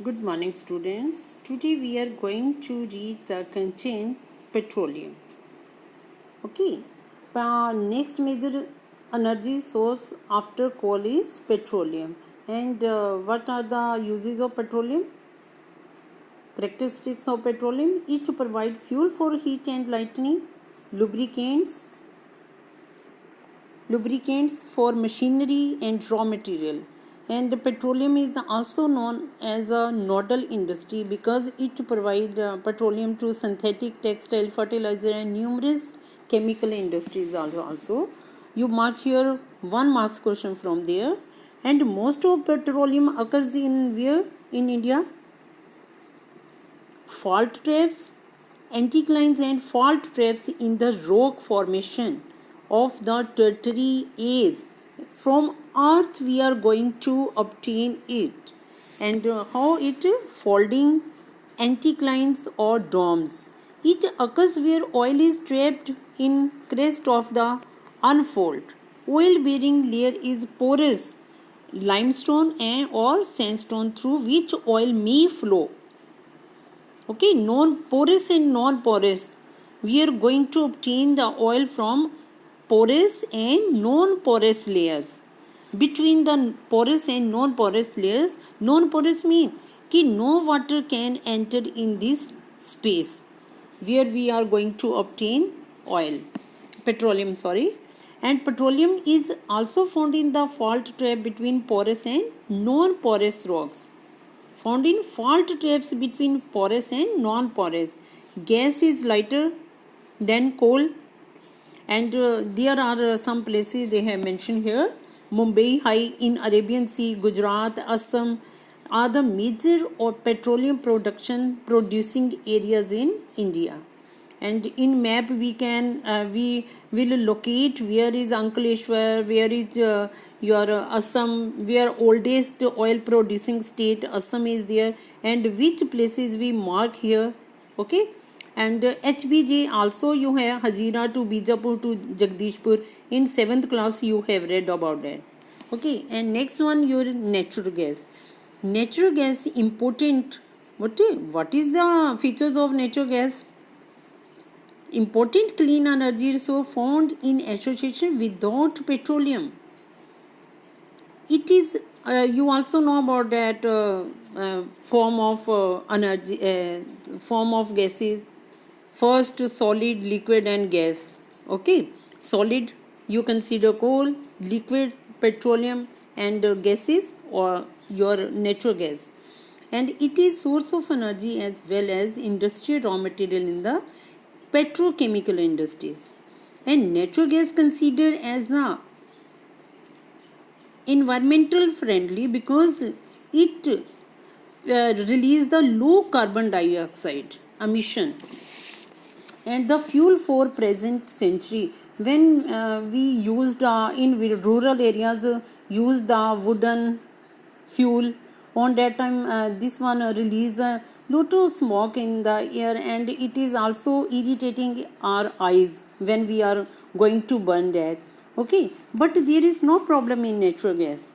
Good morning, students. Today we are going to read the content petroleum. Okay. Next major energy source after coal is petroleum. And what are the uses of petroleum? Characteristics of petroleum is to provide fuel for heat and lighting, lubricants, for machinery and raw material. And petroleum is also known as a nodal industry because it provides petroleum to synthetic textile, fertilizer and numerous chemical industries also. You mark here 1 marks question from there. And most of petroleum occurs in where? In India? Fault traps, anticlines and fault traps in the rock formation of the tertiary age. From earth we are going to obtain it. And how it? Folding anticlines or domes. It occurs where oil is trapped in crest of the unfold. Oil bearing layer is porous limestone and or sandstone through which oil may flow. Okay, non-porous and non-porous. We are going to obtain the oil from porous and non-porous layers. Between the porous and non-porous layers, non-porous mean कि no water can enter in this space where we are going to obtain oil, petroleum, and petroleum is also found in the fault trap between porous and non-porous rocks. Found in fault traps between porous and non-porous. Gas is lighter than coal, and there are some places they have mentioned here. Mumbai High in Arabian Sea, Gujarat, Assam are the major petroleum producing areas in India. And in map we will locate where is Ankleshwar, where is your Assam, where oldest oil producing state Assam is there, and which places we mark here. Okay. And HBJ also you have Hazira to Bijapur to Jagdishpur. In 7th class you have read about that. Okay. And next one, your natural gas. Natural gas important. What is the features of natural gas? Important clean energy so found in association without petroleum. It is you also know about that form of energy, form of gases. First, solid, liquid and gas. Okay, solid you consider coal, liquid petroleum, and gases or your natural gas. And it is source of energy as well as industrial raw material in the petrochemical industries. And natural gas considered as a environmental friendly because it release the low carbon dioxide emission. And the fuel for present century, when we used in rural areas used the wooden fuel, on that time this one release a lot of smoke in the air, and it is also irritating our eyes when we are going to burn that. Okay, but there is no problem in natural gas.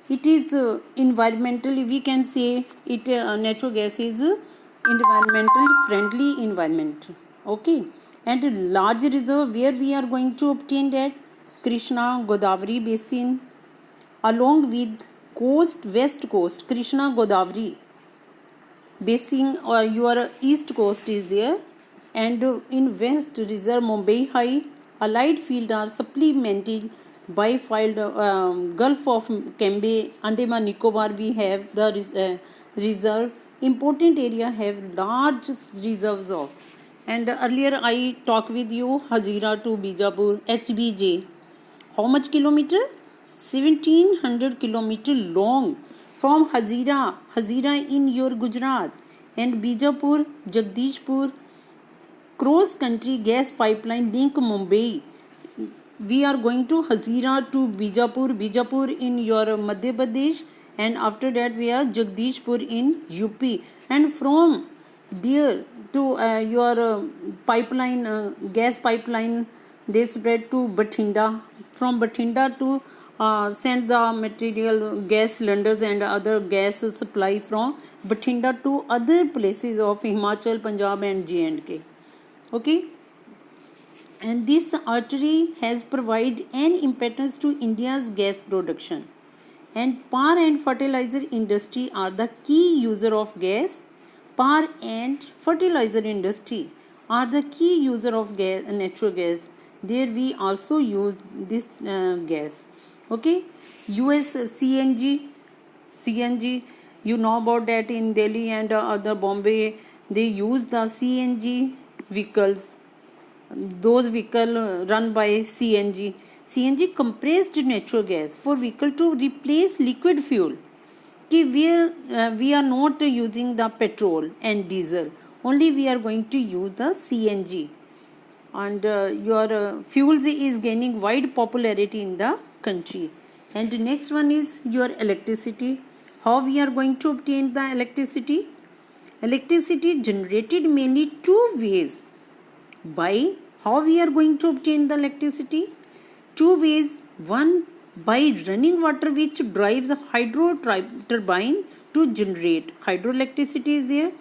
It is environmentally, we can say it natural gas is environmentally friendly environment. Okay, and large reserve where we are going to obtain that? Krishna Godavari basin along with coast, west coast, Krishna Godavari basin or your east coast is there, and in west reserve Mumbai High allied field are supplemented by field Gulf of Cambay, Andaman Nicobar we have the reserve. Important area have large reserves of. And earlier I talked with you Hazira to Bijapur HBJ. How much kilometer? 1700 kilometer long from Hazira in your Gujarat, and Bijapur, Jagdishpur cross country gas pipeline link Mumbai. We are going to Hazira to Bijapur in your Madhya Pradesh, and after that we are Jagdishpur in UP, and from there to your gas pipeline they spread to Bathinda, from Bathinda to send the material, gas cylinders and other gas supply from Bathinda to other places of Himachal, Punjab and J&K. Okay, and this artery has provided an impetus to India's gas production. And power and fertilizer industry are the key user of gas. Power and fertilizer industry are the key user of gas, natural gas. There we also use this gas. Okay, US CNG, you know about that. In Delhi and other Bombay, they use the CNG vehicles. Those vehicles run by CNG. CNG compressed natural gas for vehicle to replace liquid fuel. We are not using the petrol and diesel. Only we are going to use the CNG. And your fuels is gaining wide popularity in the country. And the next one is your electricity. How we are going to obtain the electricity? Electricity generated mainly two ways. By how we are going to obtain the electricity? Two ways. One, by running water which drives a hydro turbine to generate hydroelectricity is there,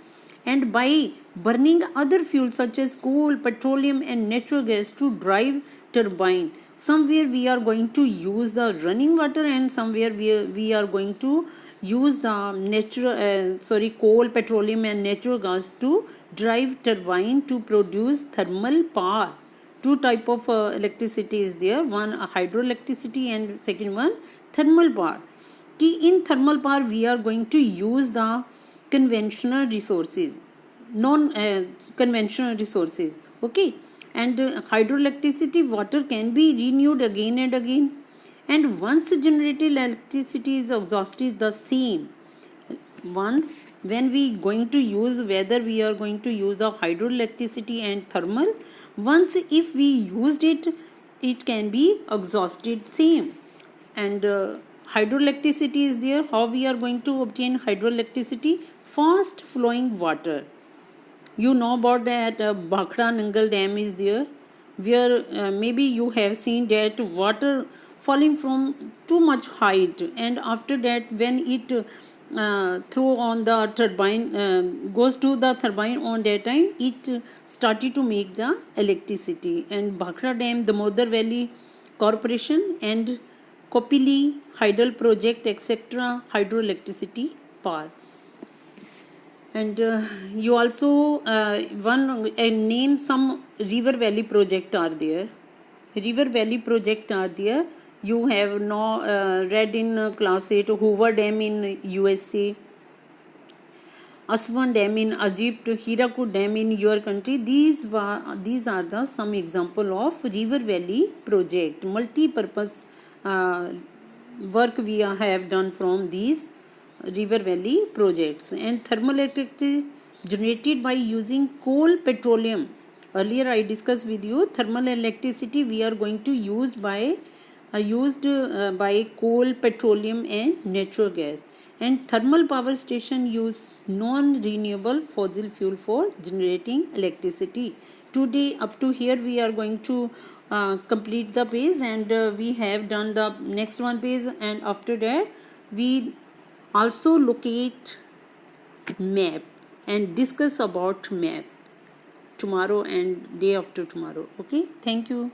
and by burning other fuels such as coal, petroleum and natural gas to drive turbine. Somewhere we are going to use the running water and somewhere we are going to use the coal, petroleum and natural gas to drive turbine to produce thermal power. Two type of electricity is there, one hydroelectricity and second one thermal power. In thermal power we are going to use the conventional resources, non conventional resources. Okay, and hydroelectricity, water can be renewed again and again, and once generated electricity is exhausted the same. Once when we going to use, whether we are going to use the hydroelectricity and thermal, once if we used it, it can be exhausted same. And hydroelectricity is there. How we are going to obtain hydroelectricity? Fast flowing water. You know about that Bhakhra Nangal Dam is there, where maybe you have seen that water falling from too much height, and after that when it throw on the turbine, goes to the turbine, on that time it started to make the electricity. And Bhakhra Dam, Damodar Valley Corporation and Kopili Hydel Project etc. hydroelectricity power. And you also name some river valley project are there. River valley project are there. You have now read in class 8 Hoover Dam in USA, Aswan Dam in Egypt, Hirakud Dam in your country. These are the some example of river valley project. Multi-purpose work we have done from these river valley projects. And thermal electricity generated by using coal, petroleum. Earlier I discussed with you, thermal electricity we are going to use by coal, petroleum and natural gas. And thermal power station use non-renewable fossil fuel for generating electricity. Today up to here we are going to complete the page, and we have done the next one page, and after that we also locate map and discuss about map tomorrow and day after tomorrow. Okay, thank you.